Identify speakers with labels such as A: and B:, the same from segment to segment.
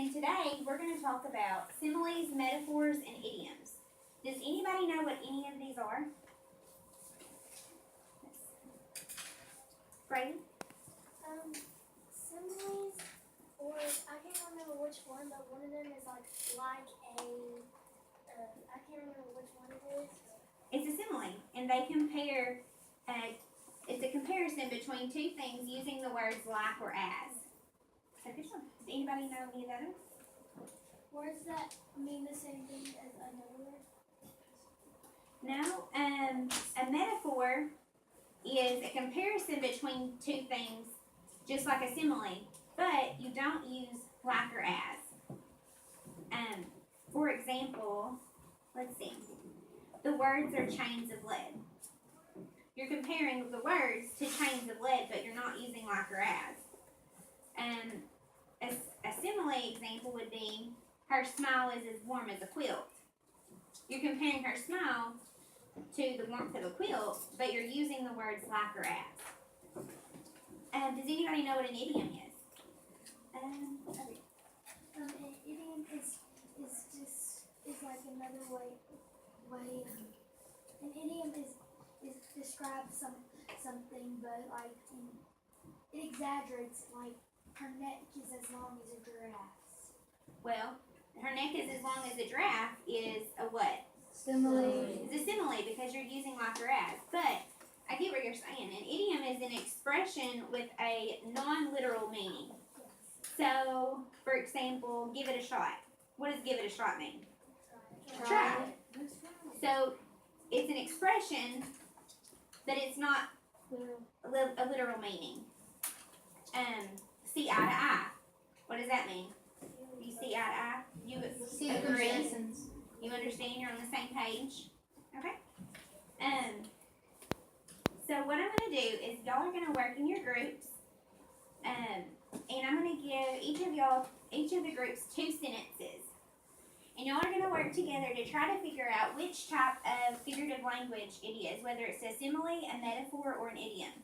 A: And today we're going to talk about similes, metaphors, and idioms. Does anybody know what any of these are? Brady?
B: Similes, or I can't remember which one, but one of them is like a, I can't remember which one it is.
A: It's a simile, and they compare, it's a comparison between two things using the words like or as. So good one. Does anybody know any of those?
B: Words that mean the same thing as another word?
A: No. A metaphor is a comparison between two things, just like a simile, but you don't use like or as. For example, let's see. The words are chains of lead. You're comparing the words to chains of lead, but you're not using like or as. A simile example would be, her smile is as warm as a quilt. You're comparing her smile to the warmth of a quilt, but you're using the words like or as. Does anybody know what an idiom is?
B: An idiom is like another way. An idiom is describes something, but like it exaggerates. Like her neck is as long as a giraffe's.
A: Well, her neck is as long as a giraffe is a what?
B: Simile.
A: It's a simile because you're using like or as. But I get what you're saying. An idiom is an expression with a non-literal meaning. So, for example, give it a shot. What does give it a shot mean? Try. So, it's an expression, but it's not a literal meaning. See eye to eye. What does that mean? You see eye to eye? You agree? You understand? You're on the same page? Okay? So what I'm going to do is y'all are going to work in your groups. And I'm going to give each of the groups 2 sentences. And y'all are going to work together to try to figure out which type of figurative language it is, whether it's a simile, a metaphor, or an idiom.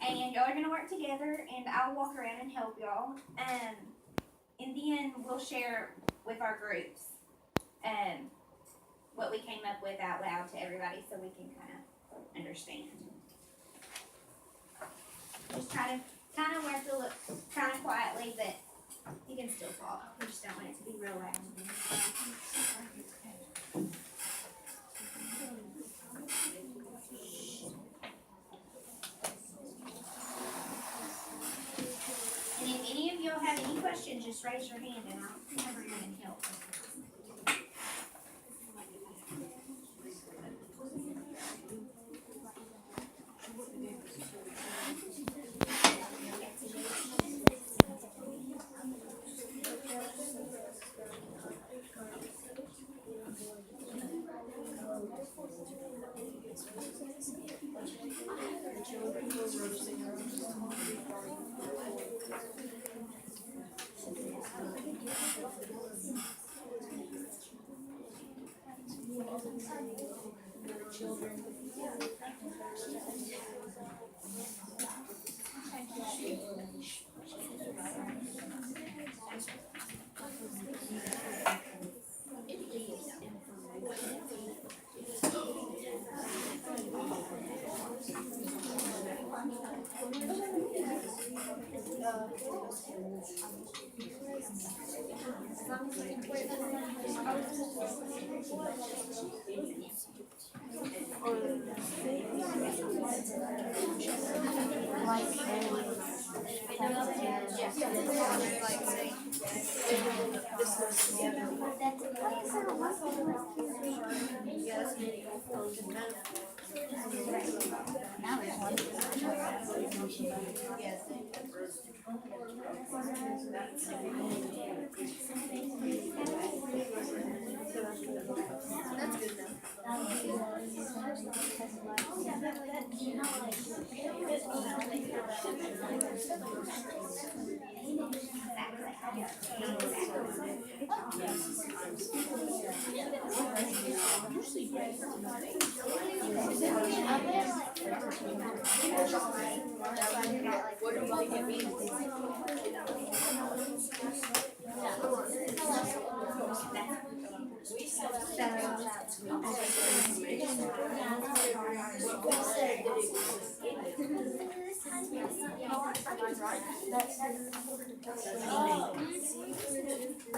A: And y'all are going to work together, and I'll walk around and help y'all. And then we'll share with our groups what we came up with out loud to everybody so we can kind of understand. Just try to kind of work kind of quietly, but you can still follow. We just don't want it to be real loud. And if any of y'all have any questions, just raise your hand and I'll come over here and help.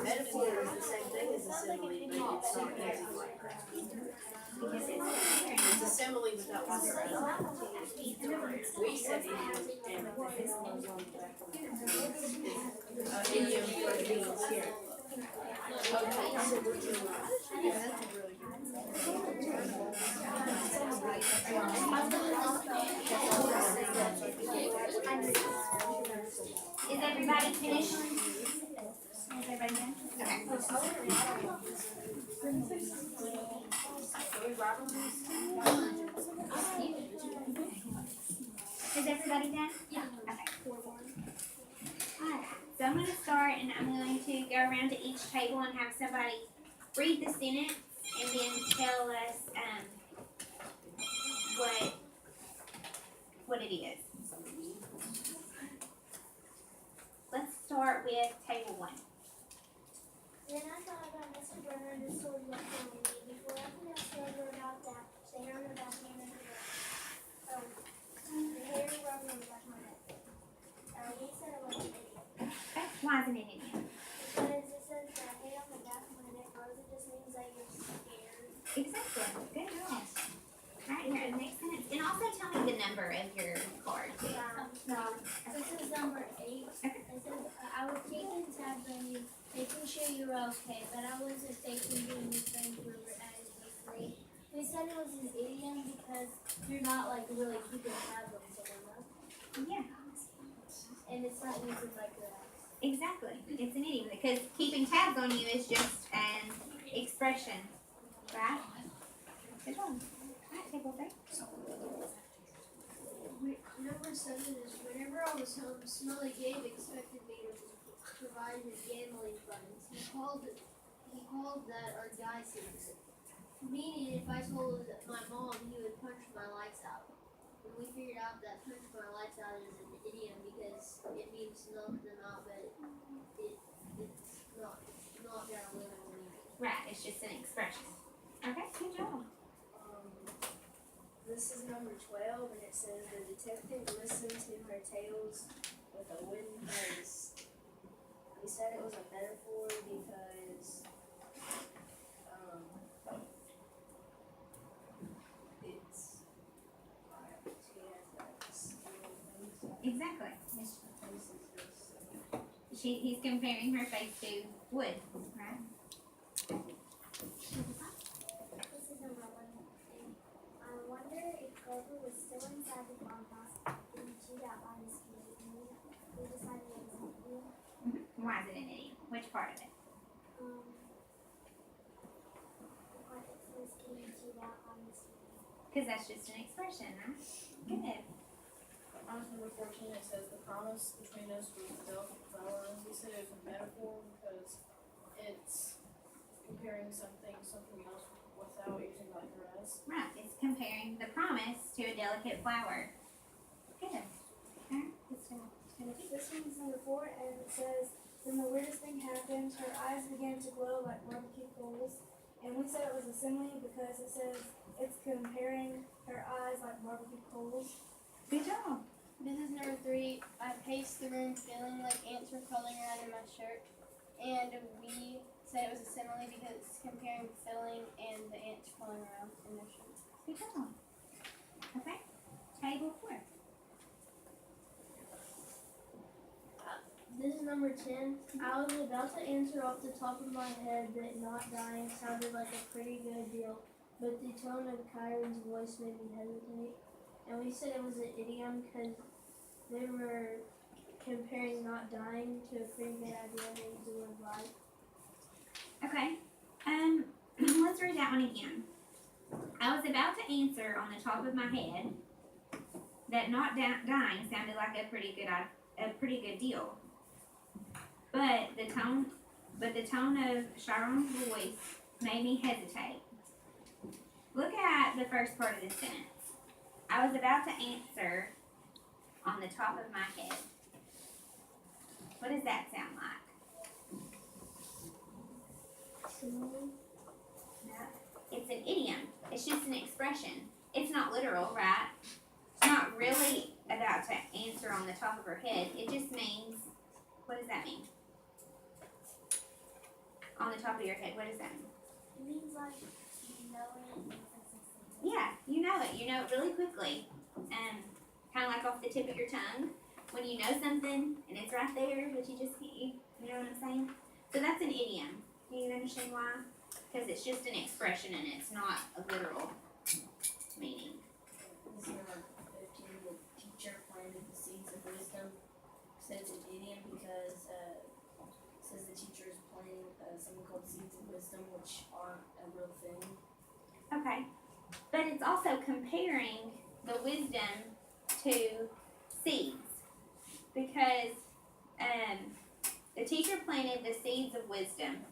C: Metaphor is the same thing as a simile, but it's not metaphor.
A: Because it's
C: It's a simile without one word. We said idiom, and idiom for the meanings here. Okay, so we're doing
A: Is everybody finished? Is everybody done? Okay. Is everybody done?
B: Yeah.
A: Okay. Alright, so I'm gonna start and I'm going to go around to each table and have somebody read the sentence and then tell us, what it is. Let's start with table 1.
D: Then I thought about Mr. Bernard and sword left on me. Before I could ask further about that, they heard about me and the hair rubbing on the back of my neck. He said it was an idiot.
A: Why isn't it in here?
D: Because it says that hair on the back of my neck grows, it just means that you're scared.
A: Exactly. Good job. Alright, here, the next sentence. And also tell me the number of your card too.
D: This is number 8. It says, I was taking tabs on you, making sure you were okay, but I wasn't faking being your friend we were at it briefly. We said it was an idiom because you're not like really keeping tabs on someone else.
A: Yeah.
D: And it's not used like that.
A: Exactly. It's an idiom because keeping tabs on you is just an expression, right? Good job. Alright, table 3.
D: Number 7 is whenever I was home, Smelly Gabe expected me to provide his gambling funds. He called that our guy secret. Meaning, if I told my mom, he would punch my lights out. And we figured out that punch my lights out is an idiom because it means knock them out, but it's not got a literal meaning.
A: Right, it's just an expression. Okay, good job.
E: This is number 12, and it says the detective listened to her tales with a wooden face. We said it was a metaphor because it's she has like steel things.
A: Exactly.
E: Her face is just
A: He's comparing her face to wood, right?
D: This is number 11. I wonder if Grover was still inside the farmhouse being chewed out by mosquitoes, and we decided it was an idiom.
A: Why is it an idiom? Which part of it?
D: The part that says getting chewed out by mosquitoes.
A: Because that's just an expression, right? Good.
E: On number 14, it says the promise between us was the delicate flower. We said it was a metaphor because it's comparing something else without using like grass.
A: Right, it's comparing the promise to a delicate flower. Good. Alright, let's go.
B: This one's number 4, and it says, then the weirdest thing happened. Her eyes began to glow like barbecue coals. And we said it was a simile because it says it's comparing her eyes like barbecue coals.
A: Good job.
F: This is number 3. I paced the room feeling like ants were crawling around in my shirt. And we said it was a simile because it's comparing filling and the ants crawling around in their shirts.
A: Good job. Okay. Table 4.
D: This is number 10. I was about to answer off the top of my head that not dying sounded like a pretty good deal, but the tone of Kyron's voice made me hesitate. And we said it was an idiom because they were comparing not dying to a pretty good idea and they used the word life.
A: Okay. Let's read that one again. I was about to answer on the top of my head that not dying sounded like a pretty good deal. But the tone of Sharon's voice made me hesitate. Look at the first part of the sentence. I was about to answer on the top of my head. What does that sound like?
D: Simile?
A: No. It's an idiom. It's just an expression. It's not literal, right? It's not really about to answer on the top of her head. It just means, what does that mean? On the top of your head, what does that mean?
B: It means like you know it.
A: Yeah, you know it. You know it really quickly. Kind of like off the tip of your tongue. When you know something and it's right there, but you just can't, you know what I'm saying? So that's an idiom. Do you understand why? Because it's just an expression and it's not a literal meaning.
C: This is number 15. The teacher planted the seeds of wisdom. So it's an idiom because it says the teacher is planting something called seeds of wisdom, which aren't a real thing.
A: Okay. But it's also comparing the wisdom to seeds. Because the teacher planted the seeds of wisdom.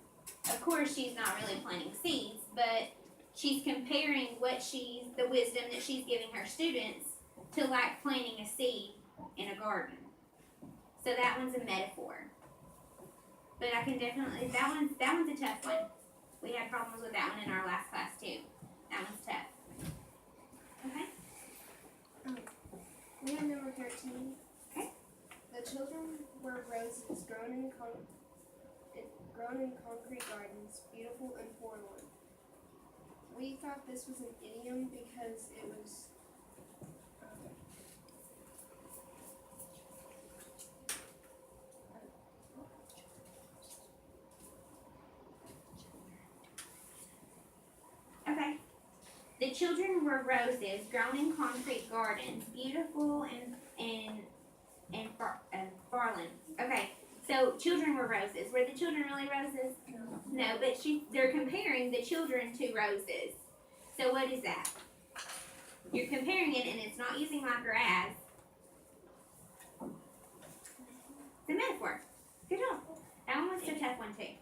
A: Of course, she's not really planting seeds, but she's comparing the wisdom that she's giving her students to like planting a seed in a garden. So that one's a metaphor. But I can definitely, that one's a tough one. We had problems with that one in our last class too. That one's tough. Okay?
F: We have number 13.
A: Okay.
F: The children were roses grown in concrete gardens, beautiful and forlorn. We thought this was an idiom because it was
A: Okay. The children were roses grown in concrete gardens, beautiful and farland. Okay. So children were roses. Were the children really roses? No, but they're comparing the children to roses. So what is that? You're comparing it and it's not using like or as. It's a metaphor. Good job. That one was a tough one too.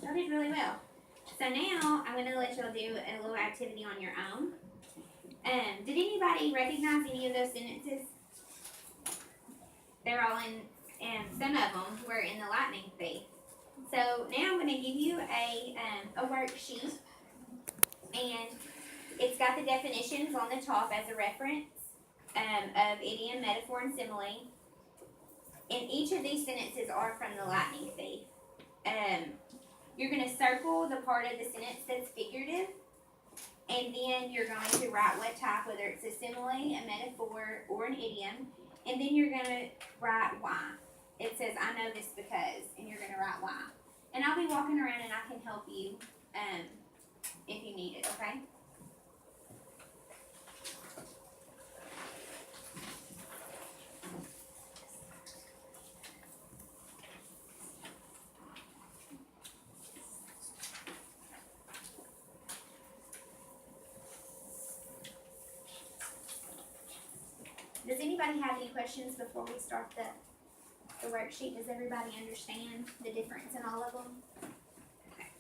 A: Y'all did really well. So now I'm going to let y'all do a little activity on your own. Did anybody recognize any of those sentences? They're all in, some of them were in the lightning thief. So now I'm going to give you a worksheet, and it's got the definitions on the top as a reference of idiom, metaphor, and simile. And each of these sentences are from the lightning thief. You're going to circle the part of the sentence that's figurative, and then you're going to write what type, whether it's a simile, a metaphor, or an idiom, and then you're going to write why. It says, I know this because, and you're going to write why. And I'll be walking around and I can help you if you need it, okay? Does anybody have any questions before we start the worksheet? Does everybody understand the difference in all of them? Okay.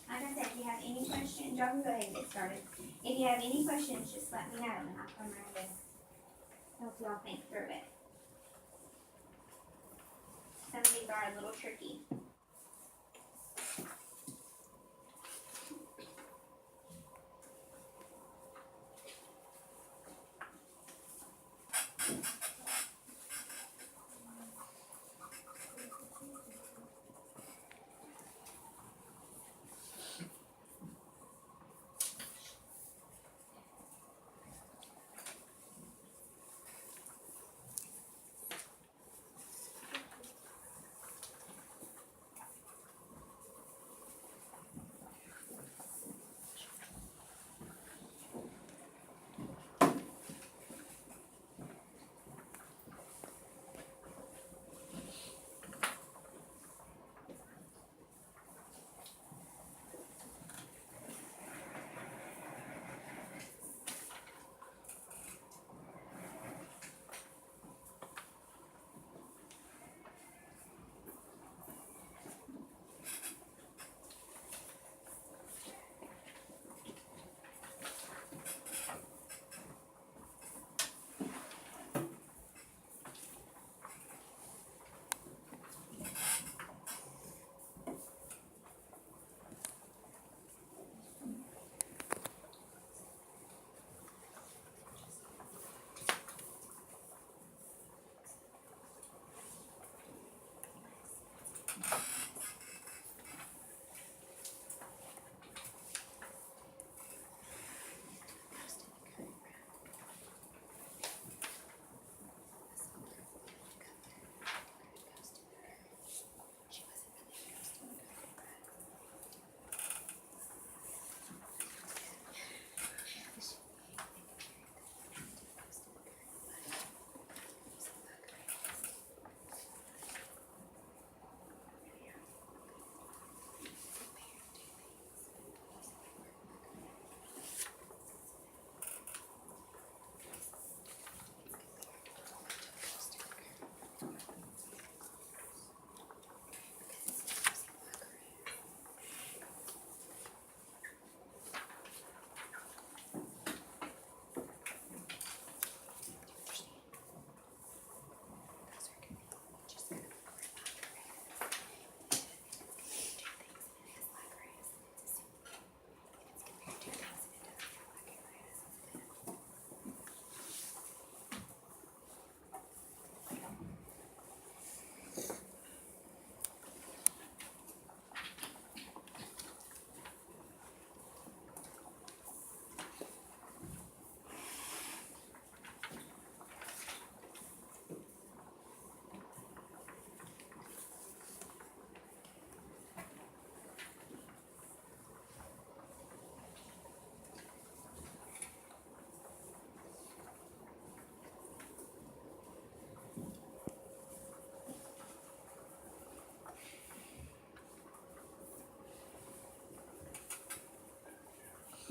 A: Like I said, if you have any questions, y'all can go ahead and get started. If you have any questions, just let me know and I'll come around and help y'all think through it. Some of these are a little tricky.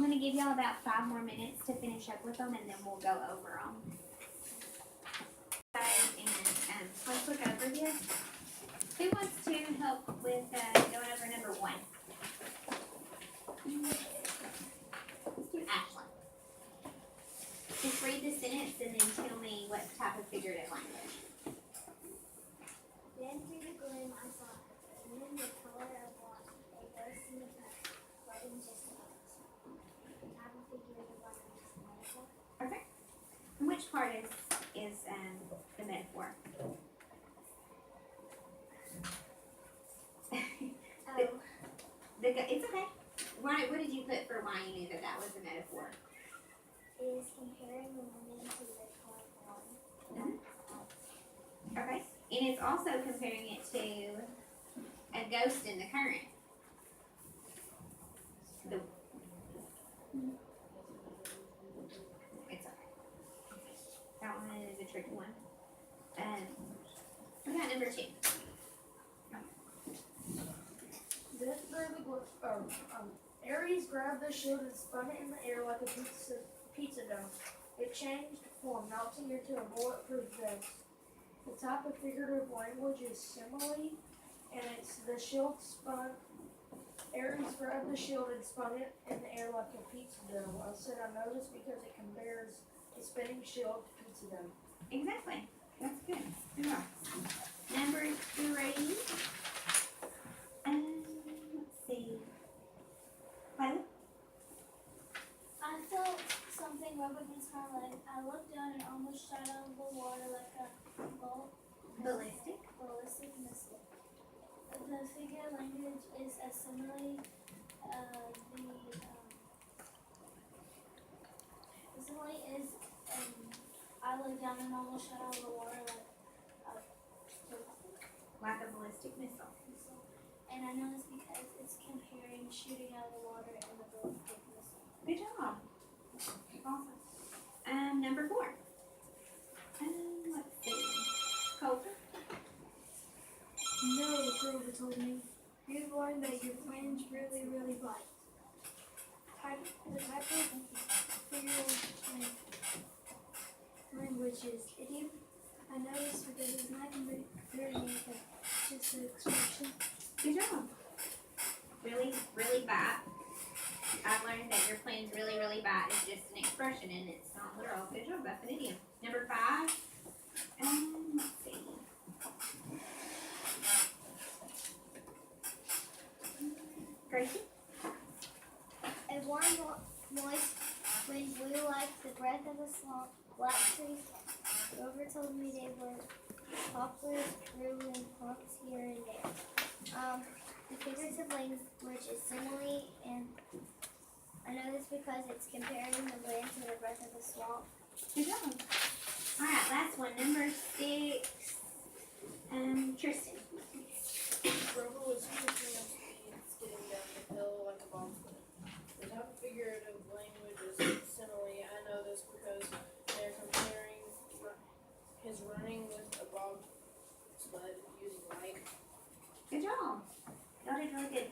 A: gonna give y'all about 5 more minutes to finish up with them, and then we'll go over them. And let's look over this. Who wants to help with going over number 1? Let's do Ashlyn. Just read the sentence and then tell me what type of figurative language.
D: Then through the gloom I saw in the color of water, a ghost in the dark, floating just above us. The type of figurative language is metaphor.
A: And which part is the metaphor?
D: Oh,
A: It's okay. What did you put for why you knew that was a metaphor?
D: is comparing the woman to the color one.
A: Okay. And it's also comparing it to a ghost in the current. It's okay. That one is a tricky one. We got number 2.
B: Then through the Ares grabbed the shield and spun it in the air like a pizza dough. It changed form, melting into a bulletproof vest. The type of figurative language is simile, and it's the shield spun. Ares grabbed the shield and spun it in the air like a pizza dough. I said I noticed because it compares a spinning shield to pizza dough.
A: Exactly. That's good. Good job. Number 3. Let's see. Violet?
D: I felt something rub against my leg. I looked down and almost shot out of the water like a
A: Ballistic.
D: ballistic missile. The figure language is a simile. The simile is I looked down and almost shot out of the water like a
A: Like a ballistic missile.
D: missile. And I know this because it's comparing shooting out of the water and the ballistic missile.
A: Good job. Awesome. Number 4. Let's see. Colton?
B: No, Grover told me. You've learned that your plans really bite. The type of figurative language is idiom. I noticed because it's not comparing it, just an expression.
A: Good job. Really bite. I've learned that your plans really bite is just an expression and it's not literal. Good job. That's an idiom. Number 5. Let's see. Gracie?
D: A warm, moist wind blew like the breath of a swamp. Black trees. Grover told me they were poplars grew in clumps here and there. The figurative language is simile, and I know this because it's comparing the land to the breath of a swamp.
A: Good job. Alright, last one. Number 6. Tristan.
E: Grover was picking up speeds getting down the hill like a bobsled. The type of figurative language is simile. I know this because they're comparing his running with a bobsled using light.
A: Good job. Y'all did really good.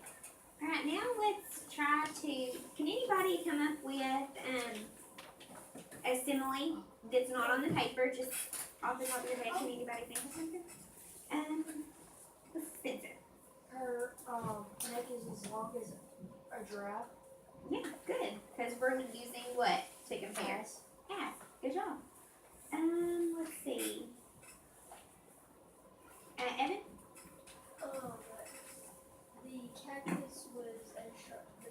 A: Alright, now let's try to, can anybody come up with a simile that's not on the paper, just off the top of your head? Can anybody think of something? Spencer.
B: Her neck is as long as a giraffe.
A: Yeah, good. Because we're using what to compare?
B: Ass.
A: Ass. Good job. Let's see. Evan?
D: The cactus was as sharp. The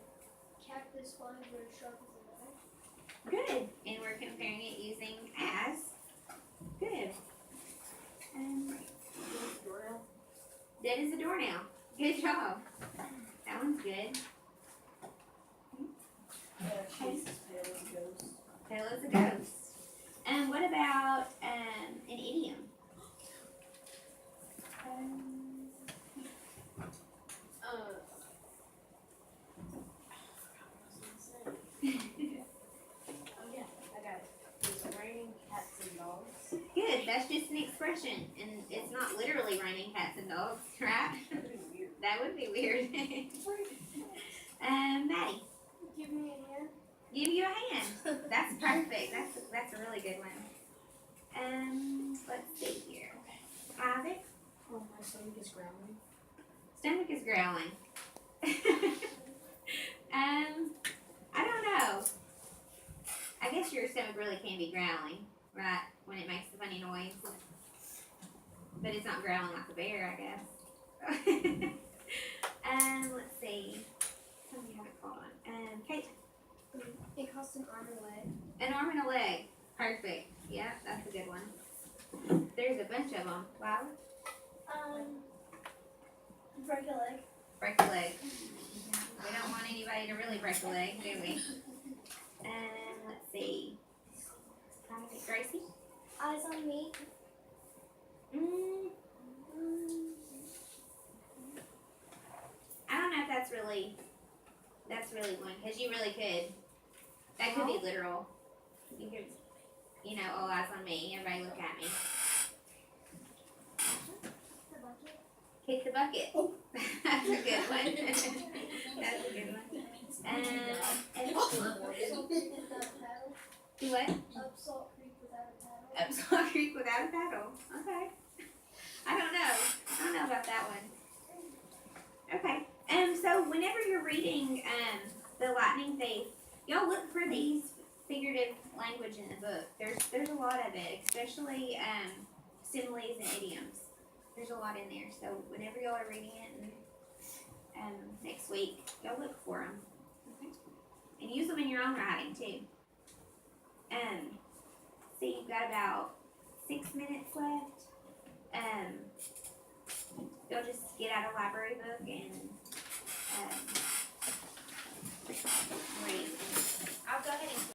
D: cactus spines were as sharp as a knife.
A: Good. And we're comparing it using as. Good. Dead as a doornail. Good job. That one's good.
C: She's as pale as a ghost.
A: Pale as a ghost. What about an idiom?
C: Oh yeah, I got it. It's raining cats and dogs.
A: Good. That's just an expression, and it's not literally raining cats and dogs, right? That would be weird. Maddie.
B: Give me a hand.
A: Give you a hand. That's perfect. That's a really good one. Let's see here. Isaac,
E: Oh, my stomach is growling.
A: stomach is growling. I don't know. I guess your stomach really can be growling, right? When it makes the funny noise. But it's not growling like a bear, I guess. Let's see. Something I haven't called on. Kate,
F: It costs an arm and a leg.
A: an arm and a leg. Perfect. Yeah, that's a good one. There's a bunch of them. Wow.
B: Break a leg.
A: Break a leg. We don't want anybody to really break a leg, do we? Let's see. Gracie?
B: Eyes on me.
A: I don't know if that's really one, because you really could. That could be literal. You could, all eyes on me. Everybody look at me. Kick the bucket. That's a good one. That's a good one. Do what?
D: Up Salt Creek without a paddle.
A: Up Salt Creek without a paddle. Okay. I don't know about that one. Okay. So whenever you're reading The Lightning Thief, y'all look for these figurative language in the book. There's a lot of it, especially similes and idioms. There's a lot in there. So whenever y'all are reading it and next week, y'all look for them. Okay. And use them in your own writing too. See, you've got about 6 minutes left. You'll just get out a library book and read. I'll go ahead and